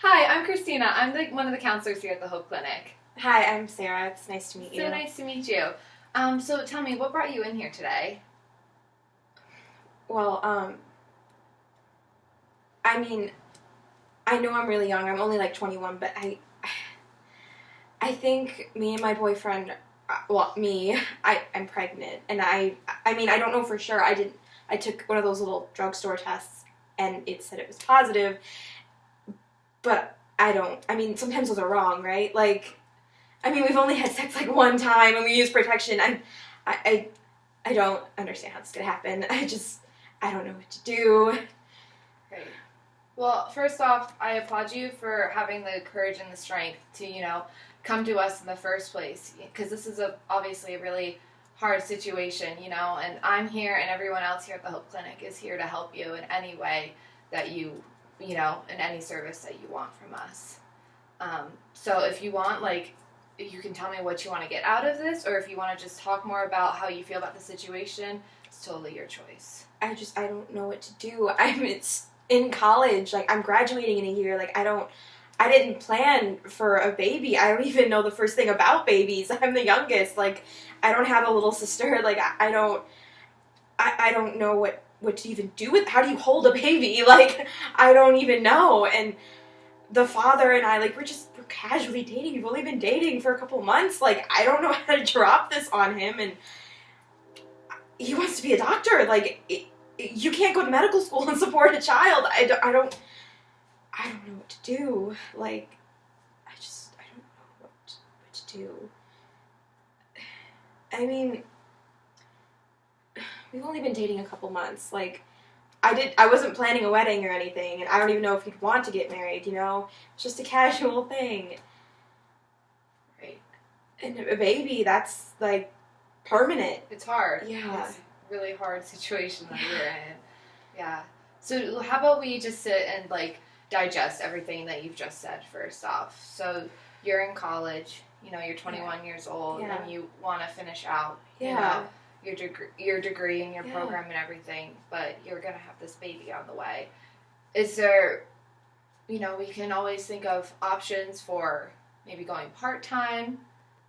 Hi, I'm Kristina. I'm one of the counselors here at the Hope Clinic. Hi, I'm Sarah. It's nice to meet you. So nice to meet you. So tell me, what brought you in here today? Well, I mean, I know I'm really young. I'm only like 21, but I think me and my boyfriend, I'm pregnant, and I mean, I don't know for sure. I took one of those little drugstore tests, and it said it was positive, but I mean, sometimes those are wrong, right? Like, I mean, we've only had sex like one time, and we use protection. I don't understand how this could happen. I don't know what to do. Great. Well, first off, I applaud you for having the courage and the strength to, come to us in the first place, because this is obviously a really hard situation, and I'm here and everyone else here at the Hope Clinic is here to help you in any way that you in any service that you want from us. So if you want, you can tell me what you want to get out of this, or if you want to just talk more about how you feel about the situation, it's totally your choice. I don't know what to do. It's in college. I'm graduating in a year. I didn't plan for a baby. I don't even know the first thing about babies. I'm the youngest. I don't have a little sister. I don't know what to even do with. How do you hold a baby? I don't even know. And the father and I, we're casually dating. We've only been dating for a couple months. I don't know how to drop this on him. And he wants to be a doctor. You can't go to medical school and support a child. I don't know what to do. I don't know what to do. I mean, we've only been dating a couple months. I wasn't planning a wedding or anything, and I don't even know if he'd want to get married, It's just a casual thing. Right. And a baby, that's, permanent. It's hard. Yeah. It's a really hard situation that you're in. Yeah. So how about we just sit and, digest everything that you've just said first off. So you're in college, you're 21 years old, and you want to finish out, your degree and your program and everything, but you're going to have this baby on the way. Is there, we can always think of options for maybe going part-time,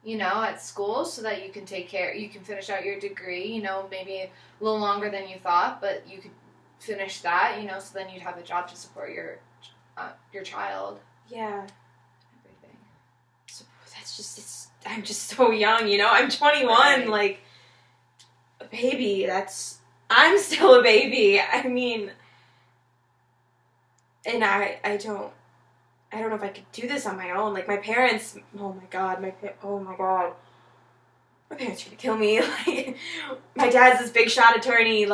at school so that you can you can finish out your degree, maybe a little longer than you thought, but you could finish that, so then you'd have a job to support your child. Yeah. Everything. So I'm just so young, I'm 21, Right. A baby, I'm still a baby. I mean, and I don't know if I could do this on my own. My parents, oh my god, my parents are gonna kill me. My dad's this big shot attorney,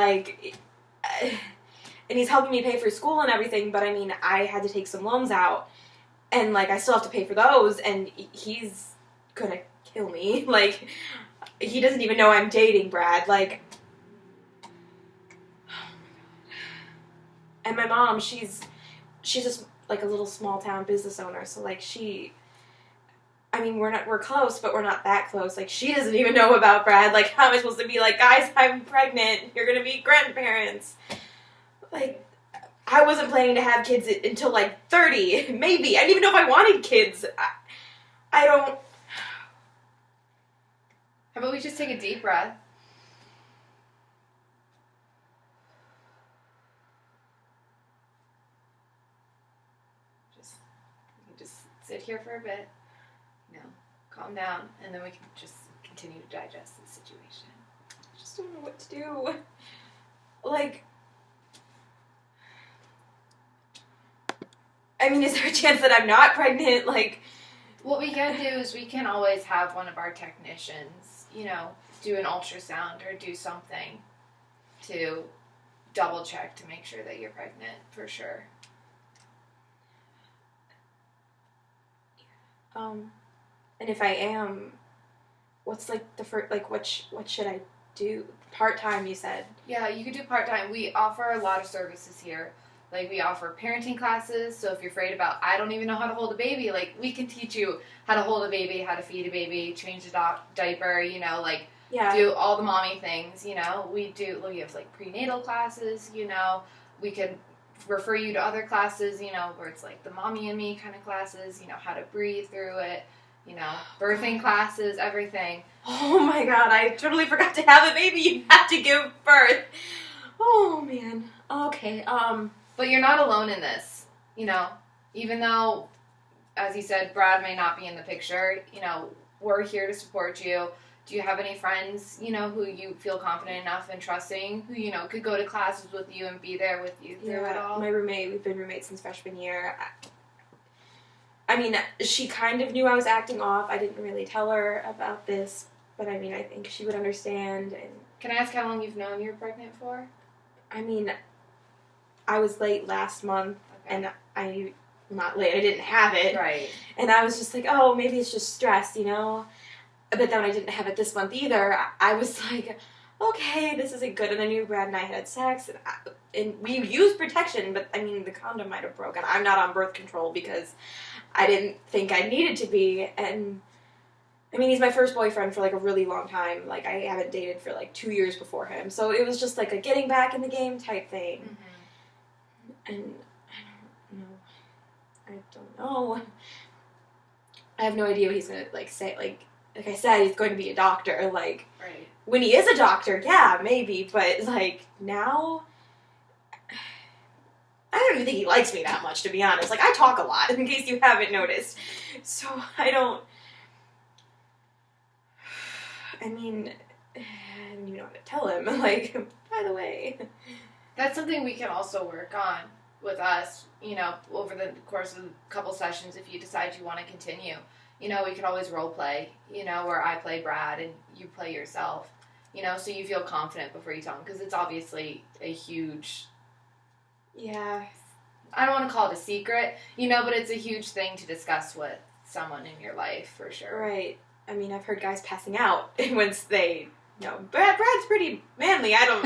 and he's helping me pay for school and everything, but I mean, I had to take some loans out, and I still have to pay for those, and he's gonna kill me. He doesn't even know I'm dating Brad. Oh my god. And my mom, she's just a little small town business owner, so I mean, we're close, but we're not that close. She doesn't even know about Brad. How am I supposed to be guys, I'm pregnant, you're gonna be grandparents? I wasn't planning to have kids until 30, maybe. I didn't even know if I wanted kids. I don't. How about we just take a deep breath? Just sit here for a bit, calm down, and then we can just continue to digest the situation. I just don't know what to do. I mean, is there a chance that I'm not pregnant? What we can do is we can always have one of our technicians, do an ultrasound or do something to double check to make sure that you're pregnant for sure. And if I am, what's the first, what should I do? Part-time, you said? Yeah, you could do part-time. We offer a lot of services here. We offer parenting classes, so if you're afraid about, I don't even know how to hold a baby, we can teach you how to hold a baby, how to feed a baby, change a diaper, do all the mommy things, we have prenatal classes, we can refer you to other classes, where it's like the mommy and me kind of classes, how to breathe through it, birthing classes, everything. Oh my God, I totally forgot to have a baby. You have to give birth. Oh man. Okay. But you're not alone in this, even though, as you said, Brad may not be in the picture, we're here to support you. Do you have any friends, who you feel confident enough and trusting, who, could go to classes with you and be there with you through it all? My roommate, we've been roommates since freshman year. I mean, she kind of knew I was acting off. I didn't really tell her about this, but I mean, I think she would understand. And can I ask how long you've known you're pregnant for? I mean, I was late last month, and not late, I didn't have it. Right. And I was just like, oh, maybe it's just stress, But then when I didn't have it this month either, I was like, okay, this isn't good. And I knew Brad and I had sex, and we used protection, but I mean, the condom might have broken. I'm not on birth control because I didn't think I needed to be. And I mean, he's my first boyfriend for like a really long time. Like, I haven't dated for like 2 years before him. So it was just like a getting back in the game type thing. Mm-hmm. And I don't know. I have no idea what he's going to like say. Like I said, he's going to be a doctor. Like, right. When he is a doctor, yeah, maybe. But like now, I don't even think he likes me that much, to be honest. Like, I talk a lot, in case you haven't noticed. So I don't even know how to tell him. Like, by the way. That's something we can also work on with us, over the course of a couple sessions if you decide you want to continue. We could always role play, where I play Brad and you play yourself, so you feel confident before you tell him, because it's obviously a huge... Yeah. I don't want to call it a secret, but it's a huge thing to discuss with someone in your life, for sure. Right. I mean, I've heard guys passing out once they... Brad's pretty manly. I don't...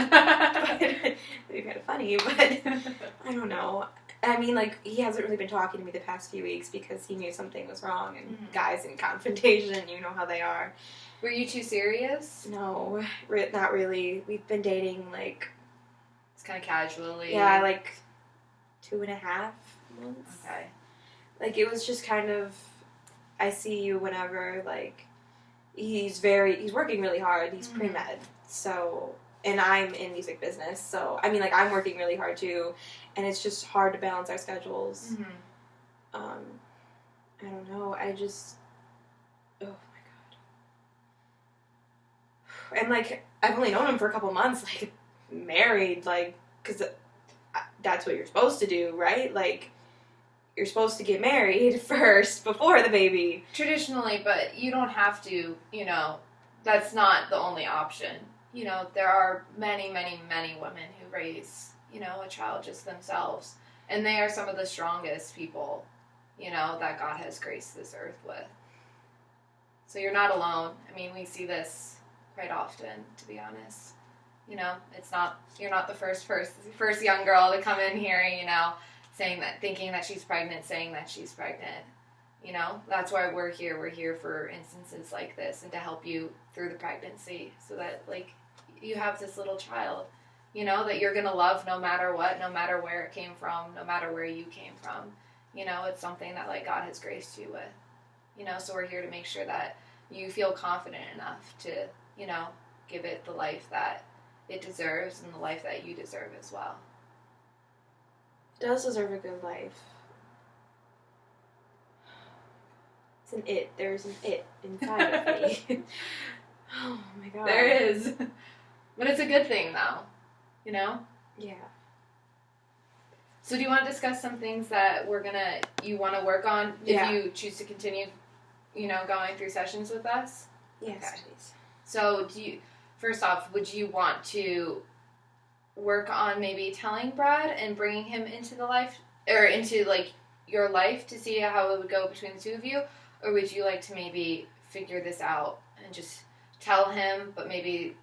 It'd be kind of funny, but I don't know. I mean, like, he hasn't really been talking to me the past few weeks because he knew something was wrong, and guys in confrontation, you know how they are. Were you too serious? No, not really. We've been dating, like... It's kind of casually. Yeah, like 2.5 months. Okay. Like, it was just kind of, I see you whenever, like... He's working really hard. He's pre-med. So, and I'm in music business. So, I mean, like, I'm working really hard too. And it's just hard to balance our schedules. Mm-hmm. I don't know. Oh my God. And, like, I've only known him for a couple months. Like, married, like, because that's what you're supposed to do, right? Like, you're supposed to get married first before the baby. Traditionally, but you don't have to, that's not the only option. There are many, many, many women who raise, a child just themselves. And they are some of the strongest people, that God has graced this earth with. So you're not alone. I mean, we see this quite often, to be honest. You're not the first young girl to come in here, thinking that she's pregnant, saying that she's pregnant. That's why we're here. We're here for instances like this and to help you through the pregnancy so that, like, you have this little child, that you're going to love no matter what, no matter where it came from, no matter where you came from. It's something that, like, God has graced you with. So we're here to make sure that you feel confident enough to, give it the life that it deserves and the life that you deserve as well. It does deserve a good life. It's an it. There's an it inside of me. Oh my God. There is. But it's a good thing, though. Yeah. So do you want to discuss some things that you want to work on if you choose to continue, going through sessions with us? Yes, okay. Please. So first off, would you want to work on maybe telling Brad and bringing him into the life, or into, like, your life to see how it would go between the two of you? Or would you like to maybe figure this out and just tell him, but maybe,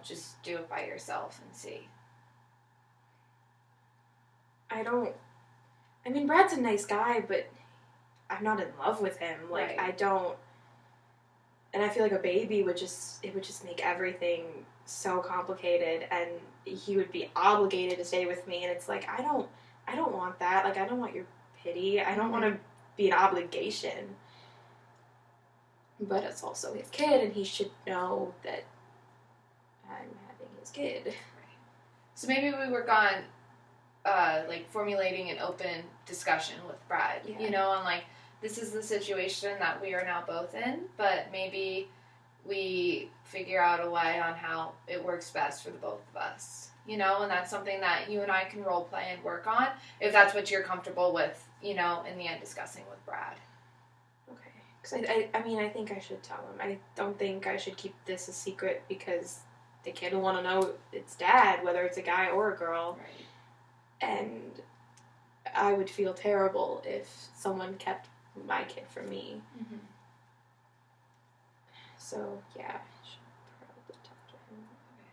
just do it by yourself and see? Brad's a nice guy, but I'm not in love with him. Like, right. And I feel like a baby would just make everything so complicated, and he would be obligated to stay with me, and it's like, I I don't want that. Like, I don't want your pity. I don't want to be an obligation. But it's also his kid, and he should know that I'm having his kid. Right. So maybe we work on, like, formulating an open discussion with Brad, you know, on, like, this is the situation that we are now both in, but maybe we figure out a way on how it works best for the both of us, you know, and that's something that you and I can role play and work on, if that's what you're comfortable with, you know, in the end discussing with Brad. Okay. Because I mean, I think I should tell him. I don't think I should keep this a secret because the kid will want to know its dad, whether it's a guy or a girl. Right. And I would feel terrible if someone kept my kid from me. Mm-hmm. So, yeah, I should probably talk to him.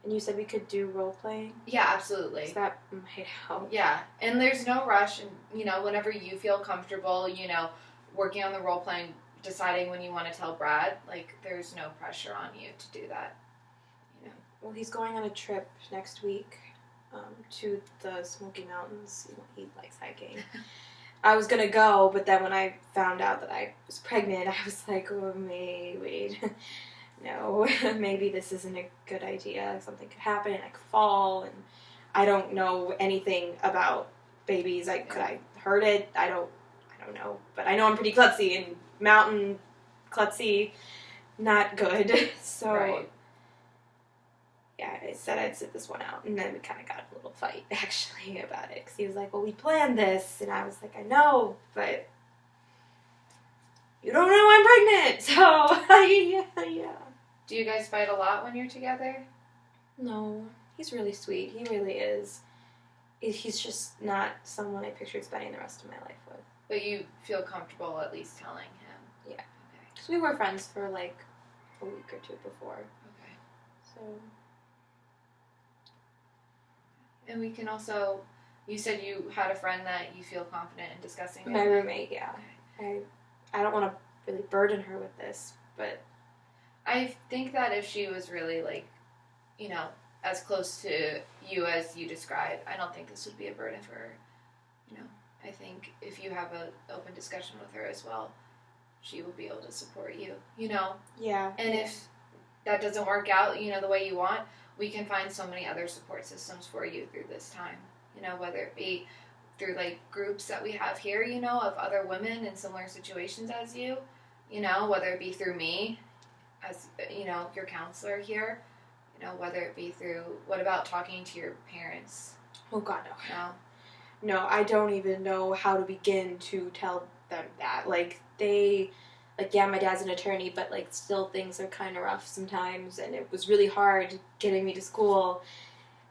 And you said we could do role-playing? Yeah, absolutely. So that might help. Yeah, and there's no rush, and, you know, whenever you feel comfortable, you know, working on the role-playing, deciding when you want to tell Brad, like, there's no pressure on you to do that, you know. Well, he's going on a trip next week to the Smoky Mountains. He likes hiking. I was going to go, but then when I found out that I was pregnant, I was like, oh, wait, no, maybe this isn't a good idea. Something could happen, I could fall, and I don't know anything about babies. Could I hurt it? I don't know, but I know I'm pretty klutzy, and mountain klutzy, not good, so... Right. Yeah, I said I'd sit this one out, and then we kind of got a little fight, actually, about it, because he was like, well, we planned this, and I was like, I know, but you don't know I'm pregnant, so, yeah. Do you guys fight a lot when you're together? No, he's really sweet, he really is. He's just not someone I pictured spending the rest of my life with. But you feel comfortable at least telling him? Yeah. Okay. Because we were friends for, like, a week or two before. Okay. So... And we can also, you said you had a friend that you feel confident in discussing it. My roommate, yeah. Okay. I don't want to really burden her with this, but... I think that if she was really, like, you know, as close to you as you described, I don't think this would be a burden for her. You know, I think if you have an open discussion with her as well, she will be able to support you, you know? Yeah. And if that doesn't work out, you know, the way you want, we can find so many other support systems for you through this time, you know, whether it be through, like, groups that we have here, you know, of other women in similar situations as you know, whether it be through me as, you know, your counselor here, you know, whether it be through, what about talking to your parents? Oh, God, no. No? No, I don't even know how to begin to tell them that. Like, yeah, my dad's an attorney, but, like, still things are kind of rough sometimes, and it was really hard getting me to school,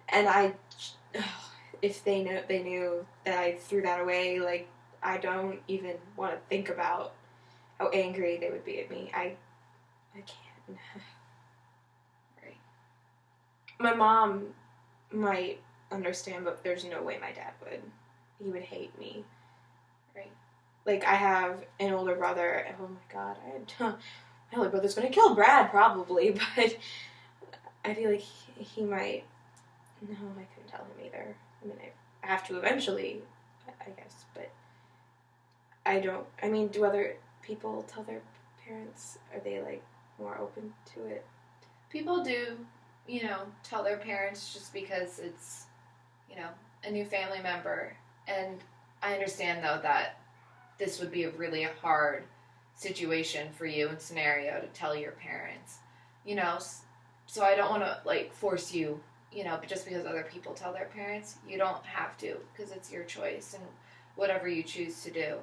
and if they knew that I threw that away, like, I don't even want to think about how angry they would be at me. I can't. Right. My mom might understand, but there's no way my dad would. He would hate me. Right. Like, I have an older brother, and oh my God, my older brother's gonna kill Brad, probably, but I feel like he might, no, I couldn't tell him either. I mean, I have to eventually, I guess, but do other people tell their parents, are they, like, more open to it? People do, you know, tell their parents just because it's, you know, a new family member, and I understand, though, that this would be a really hard situation for you and scenario to tell your parents, you know, so I don't want to, like, force you, you know, but just because other people tell their parents, you don't have to, because it's your choice and whatever you choose to do.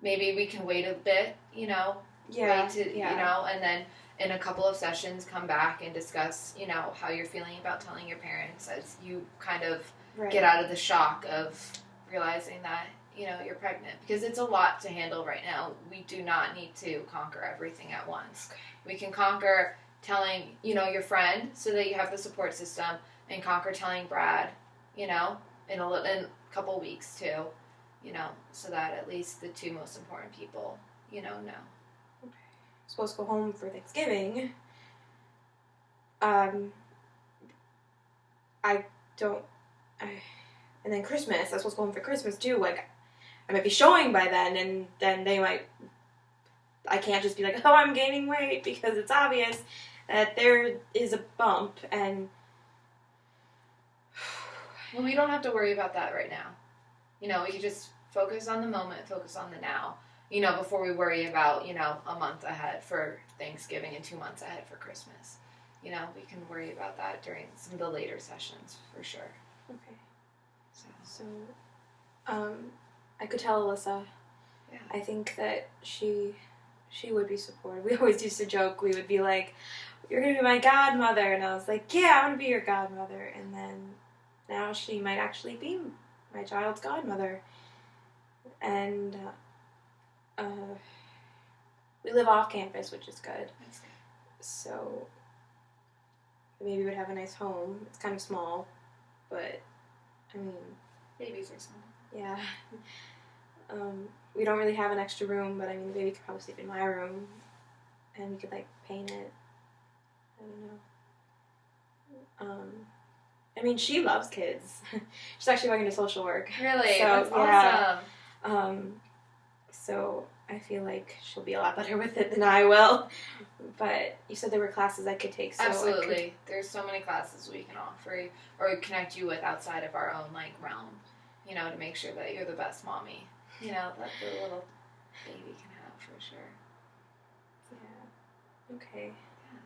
Maybe we can wait a bit, you know, you know, and then in a couple of sessions come back and discuss, you know, how you're feeling about telling your parents as you kind of get out of the shock of realizing that, you know, you're pregnant, because it's a lot to handle right now. We do not need to conquer everything at once. Okay. We can conquer telling, you know, your friend so that you have the support system, and conquer telling Brad, you know, in a couple weeks too, you know, so that at least the two most important people, you know. Okay. I'm supposed to go home for Thanksgiving. And then Christmas, that's what's going for Christmas too. Like, I might be showing by then, and then they might, I can't just be like, oh, I'm gaining weight, because it's obvious that there is a bump, and... Well, we don't have to worry about that right now. You know, we can just focus on the moment, focus on the now, you know, before we worry about, you know, a month ahead for Thanksgiving and 2 months ahead for Christmas. You know, we can worry about that during some of the later sessions, for sure. Okay. So, I could tell Alyssa. Yeah. I think that she would be supportive. We always used to joke. We would be like, "You're gonna be my godmother," and I was like, "Yeah, I want to be your godmother." And then now she might actually be my child's godmother. And we live off campus, which is good. That's good. So maybe we'd have a nice home. It's kind of small, but I mean, Babies are small. yeah. We don't really have an extra room, but I mean, the baby could probably sleep in my room, and we could like paint it. I don't know. I mean, she loves kids. She's actually going to social work. Really? So, That's yeah. awesome. So I feel like she'll be a lot better with it than I will. But you said there were classes I could take. So Absolutely. There's so many classes we can offer or connect you with outside of our own like realm, you know, to make sure that you're the best mommy, you know, that the little baby can have for sure. Yeah. Okay.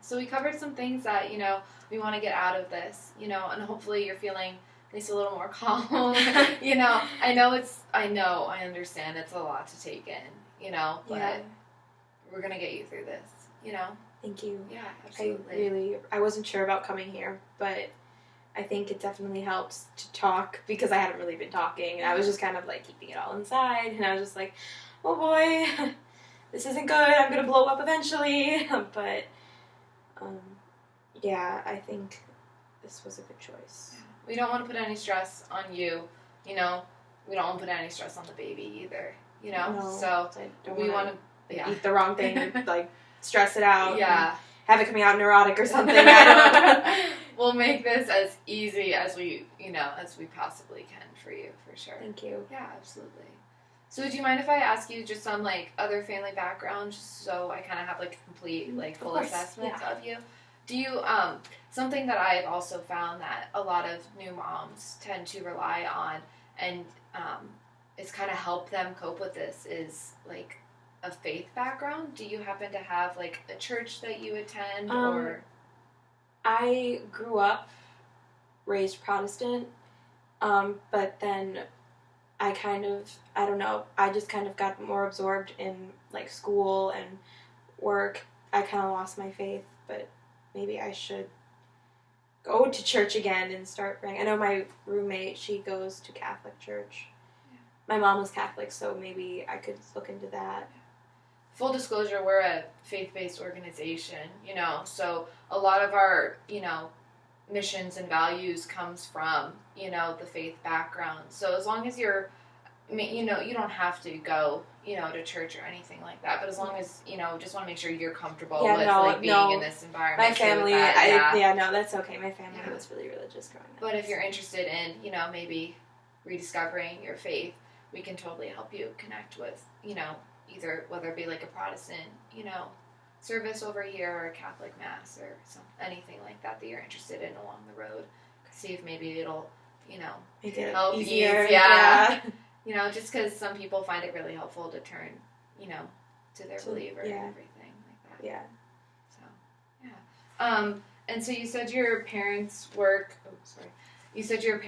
So we covered some things that, you know, we want to get out of this, you know, and hopefully you're feeling at least a little more calm. You know, I understand it's a lot to take in, you know, but we're going to get you through this, you know. Thank you. Yeah, absolutely. I wasn't sure about coming here, but I think it definitely helps to talk, because I hadn't really been talking, and I was just kind of like keeping it all inside, and I was just like, oh boy, this isn't good, I'm going to blow up eventually, but... yeah, I think this was a good choice. Yeah. We don't want to put any stress on you, you know. We don't want to put any stress on the baby either, you know. No, so I don't we want to eat the wrong thing, and, like stress it out. Yeah, have it coming out neurotic or something. I don't know. We'll make this as easy as we possibly can for you, for sure. Thank you. Yeah, absolutely. So do you mind if I ask you just some, like, other family background, just so I kind of have, like, a complete, like, full assessment of you? Do you, something that I've also found that a lot of new moms tend to rely on, and it's kind of helped them cope with this, is, like, a faith background? Do you happen to have, like, a church that you attend, or? I grew up raised Protestant, but then... I just kind of got more absorbed in, like, school and work. I kind of lost my faith, but maybe I should go to church again and start praying. I know my roommate, she goes to Catholic church. Yeah. My mom was Catholic, so maybe I could look into that. Full disclosure, we're a faith-based organization, you know, so a lot of our, you know, missions and values comes from, you know, the faith background. So as long as you're, you know, you don't have to go, you know, to church or anything like that, but as long as, you know, just want to make sure you're comfortable with being in this environment. My family, that's okay. My family was really religious growing up. But if you're interested in, you know, maybe rediscovering your faith, we can totally help you connect with, you know, either whether it be like a Protestant, you know, service over here, or a Catholic mass, or anything like that you're interested in along the road. See if maybe it'll, you know, make it help easier. Yeah. You know, just because some people find it really helpful to turn, you know, to their believer and everything like that. Yeah. So, yeah. And so you said your parents work. Oh, sorry. You said your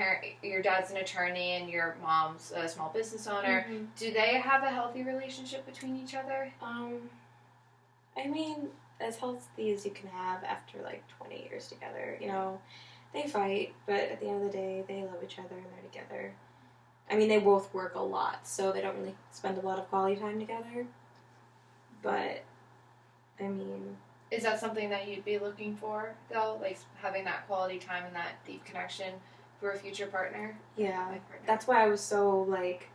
dad's an attorney and your mom's a small business owner. Mm-hmm. Do they have a healthy relationship between each other? I mean, as healthy as you can have after, like, 20 years together. You know, they fight, but at the end of the day, they love each other and they're together. I mean, they both work a lot, so they don't really spend a lot of quality time together. But, I mean... Is that something that you'd be looking for, though? Like, having that quality time and that deep connection for a future partner? Yeah. That's why I was so, like...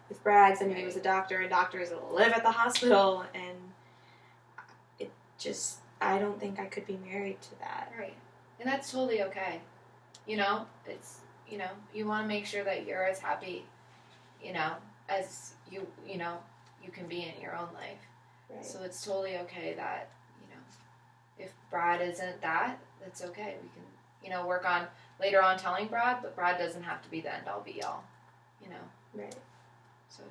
With Braggs, I knew he was a doctor, and doctors live at the hospital, and... Just, I don't think I could be married to that. Right. And that's totally okay. You know, it's you know, you want to make sure that you're as happy, you know, as you can be in your own life. Right. So it's totally okay that, you know, if Brad isn't that, that's okay. We can, you know, work on later on telling Brad, but Brad doesn't have to be the end all be all, you know. Right. So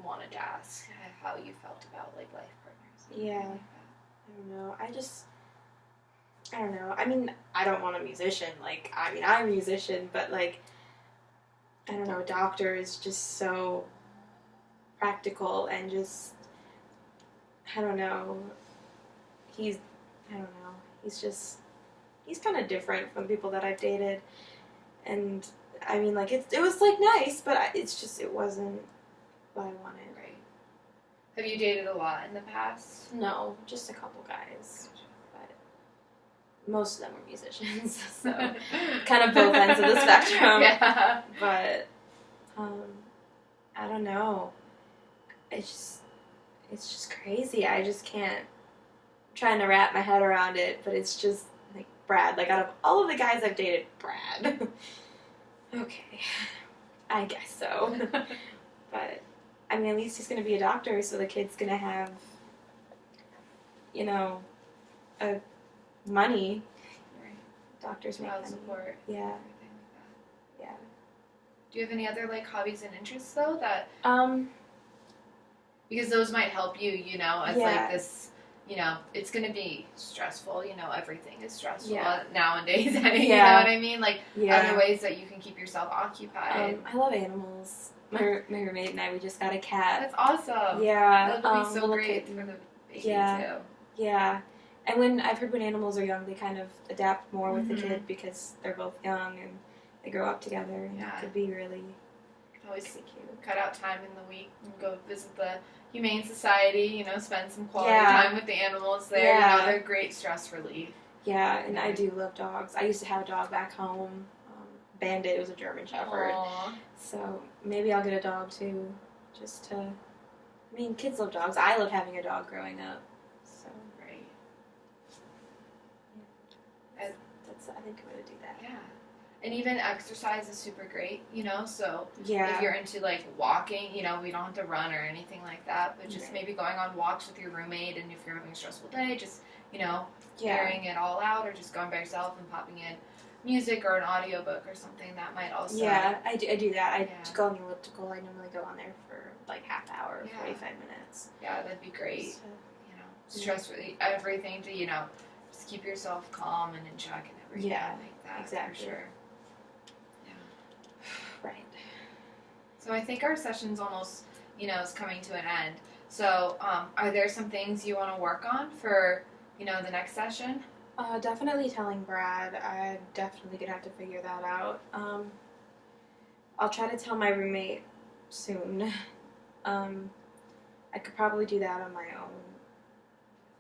wanted to ask how you felt about like life partners. Yeah. Like I don't know. I don't know. I mean, I don't want a musician. Like, I mean, I'm a musician, but like, I don't know. Doctor is just so practical and just, I don't know. He's kind of different from the people that I've dated. And, I mean, like, it was, like, nice, but it wasn't what I wanted. Right. Have you dated a lot in the past? No, just a couple guys. But most of them were musicians, so kind of both ends of the spectrum. Yeah. But, I don't know. It's just crazy. I just can't. I'm trying to wrap my head around it, but it's just, like, Brad. Like, out of all of the guys I've dated, Brad. Okay. I guess so. But, I mean, at least he's going to be a doctor, so the kid's going to have, you know, money. Right. Doctors make Child money. support. Yeah. Everything like that. Yeah. Do you have any other, like, hobbies and interests, though, that... Because those might help you, you know, as, like, this, you know, it's going to be stressful, you know, everything is stressful nowadays, you know what I mean? Like, other ways that you can keep yourself occupied. I love animals. My roommate and I, we just got a cat. That's awesome. Yeah. That would be so great for the baby, too. Yeah. And I've heard when animals are young, they kind of adapt more with the kid because they're both young and they grow up together. And it could be really always cute. Cut out time in the week and go visit the Humane Society, you know, spend some quality time with the animals there. Yeah. You know, they're great stress relief. Yeah, and I do love dogs. I used to have a dog back home. Bandit, it was a German Shepherd. Aww. So maybe I'll get a dog too, just to... I mean, kids love dogs. I love having a dog growing up. So right. Yeah. I think I'm going to do that. Yeah. And even exercise is super great, you know, so yeah. If you're into, like, walking, you know, we don't have to run or anything like that, but just maybe going on walks with your roommate, and if you're having a stressful day, just, you know, airing it all out, or just going by yourself and popping in music or an audiobook or something that might also... Yeah, I do that. I go on the elliptical. I normally go on there for, like, half hour, 45 minutes. Yeah, that'd be great. So, you know, stress relief, everything to, you know, just keep yourself calm and in check and everything like that. Exactly. For sure. Right. So I think our session's almost, you know, is coming to an end. So are there some things you want to work on for, you know, the next session? Definitely telling Brad. I'm definitely going to have to figure that out. I'll try to tell my roommate soon. I could probably do that on my own.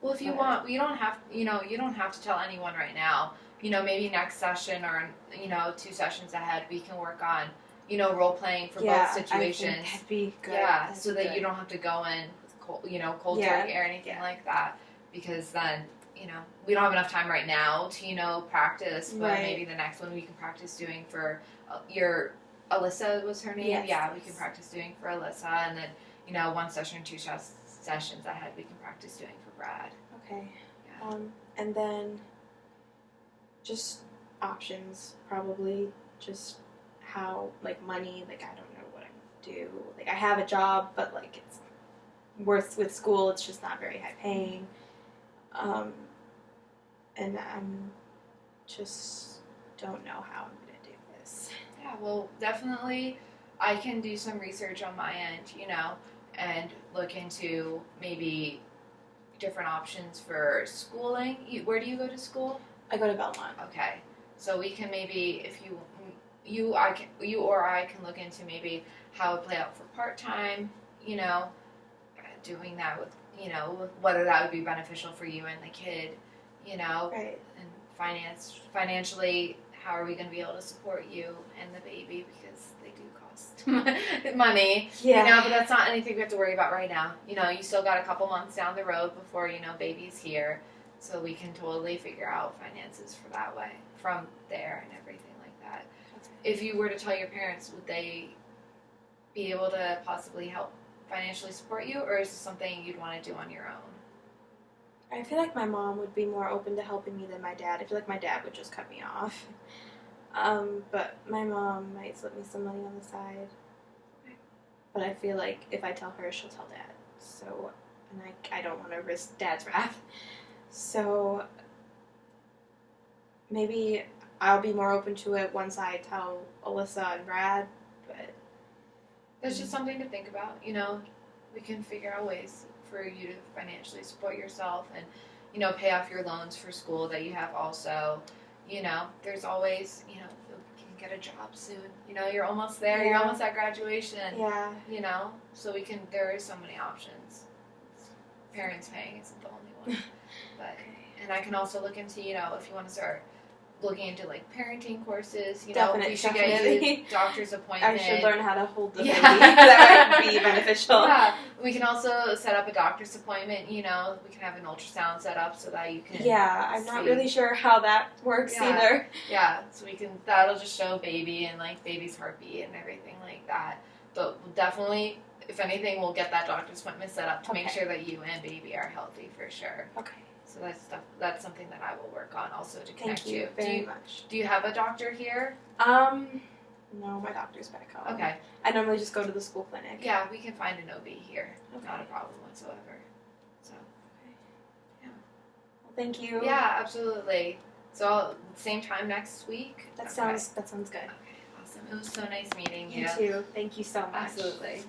Well, if you want, you don't have to tell anyone right now. You know, maybe next session or, you know, 2 sessions ahead, we can work on, you know, role playing for both situations. I think that'd be good. Yeah, so that you don't have to go in with cold turkey or anything like that, because then, you know, we don't have enough time right now to, you know, practice, but maybe the next one we can practice doing for Alyssa was her name? Yes. We can practice doing for Alyssa, and then, you know, 1 session or 2 sessions ahead we can practice doing for Brad. Okay. Yeah. And then just options, probably. Just how, like, money, like, I don't know what I do. Like, I have a job, but, like, it's with school, it's just not very high paying. And I'm just don't know how I'm going to do this. Yeah, well, definitely I can do some research on my end, you know, and look into maybe different options for schooling. Where do you go to school? I go to Belmont. Okay. So we can maybe, if you or I can look into maybe how it play out for part-time, you know, doing that with, you know, whether that would be beneficial for you and the kid, you know. Right. And financially, how are we going to be able to support you and the baby, because they do cost money. Yeah. You know, but that's not anything we have to worry about right now. You know, you still got a couple months down the road before, you know, baby's here. So we can totally figure out finances for that way, from there and everything like if you were to tell your parents, would they be able to possibly help financially support you, or is this something you'd want to do on your own? I feel like my mom would be more open to helping me than my dad. I feel like my dad would just cut me off. But my mom might slip me some money on the side. But I feel like if I tell her, she'll tell dad. So, and I don't want to risk dad's wrath. So, maybe I'll be more open to it once I tell Alyssa and Brad, but... That's just something to think about, you know. We can figure out ways for you to financially support yourself and, you know, pay off your loans for school that you have also. You know, there's always, you know, you can get a job soon. You know, you're almost there. Yeah. You're almost at graduation. Yeah. You know, so there is so many options. Parents paying isn't the only one. But, and I can also look into, you know, if you want to start looking into like parenting courses, you know, we should get you a doctor's appointment. I should learn how to hold the baby. Yeah. That would be beneficial. Yeah, we can also set up a doctor's appointment. You know, we can have an ultrasound set up so that you can. Yeah, I'm not really sure how that works either. Yeah, so that'll just show baby and like baby's heartbeat and everything like that. But we'll definitely, if anything, we'll get that doctor's appointment set up to make sure that you and baby are healthy for sure. Okay. So that's something that I will work on also to connect Thank you. Very much. Do you have a doctor here? No, my doctor's back home. Okay. I normally just go to the school clinic. Yeah, we can find an OB here. Okay. Not a problem whatsoever. So. Yeah. Well, thank you. Yeah, absolutely. So same time next week. That sounds good. Okay, awesome. It was so nice meeting you. You too. Thank you so much. Absolutely.